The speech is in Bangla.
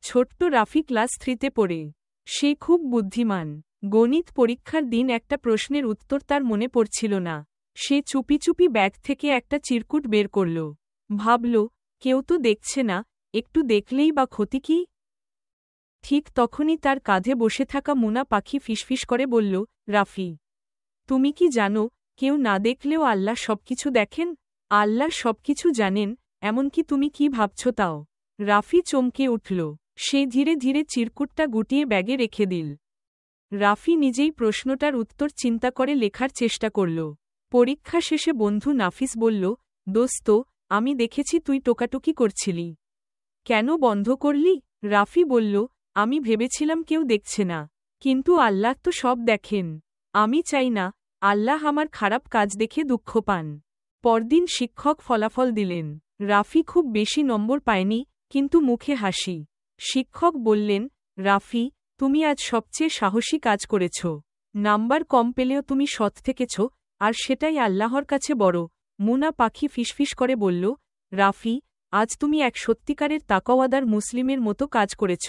ছোট্ট রাফি ক্লাস 3তে পড়ে। সে খুব বুদ্ধিমান। গণিত পরীক্ষার দিন একটা প্রশ্নের উত্তর তার মনে পড়ছিল না। সে চুপি চুপি ব্যাগ থেকে একটা চিরকুট বের করল। ভাবল, কেউ তো দেখছে না, একটু দেখলেই বা ক্ষতি কি। ঠিক তখনই তার কাঁধে বসে থাকা মুনা পাখি ফিসফিস করে বলল, রাফি, তুমি কি জানো, কেউ না দেখলেও আল্লাহ সবকিছু দেখেন? আল্লাহ সবকিছু জানেন, এমনকি তুমি কি ভাবছ তাও। রাফি চমকে উঠল। সে ধীরে ধীরে চিরকুটটা গুটিয়ে ব্যাগে রেখে দিল। রাফি নিজেই প্রশ্নটার উত্তর চিন্তা করে লেখার চেষ্টা করল। পরীক্ষা শেষে বন্ধু নাফিস বলল, দোস্ত, আমি দেখেছি তুই টোকাটুকি করছিলি। কেন বন্ধ করলি? রাফি বলল, আমি ভেবেছিলাম কেউ দেখছে না, কিন্তু আল্লাহ তো সব দেখেন। আমি চাই না আল্লাহ আমার খারাপ কাজ দেখে দুঃখ পান। পরদিন শিক্ষক ফলাফল দিলেন। রাফি খুব বেশি নম্বর পায়নি, কিন্তু মুখে হাসি। শিক্ষক বললেন, রাফি, তুমি আজ সবচেয়ে সাহসী কাজ করেছ। নাম্বার কম পেলেও তুমি সৎ থেকেছ, আর সেটাই আল্লাহর কাছে বড়। মুনা পাখি ফিসফিস করে বলল, রাফি, আজ তুমি এক সত্যিকারের তাকওয়াদার মুসলিমের মতো কাজ করেছ।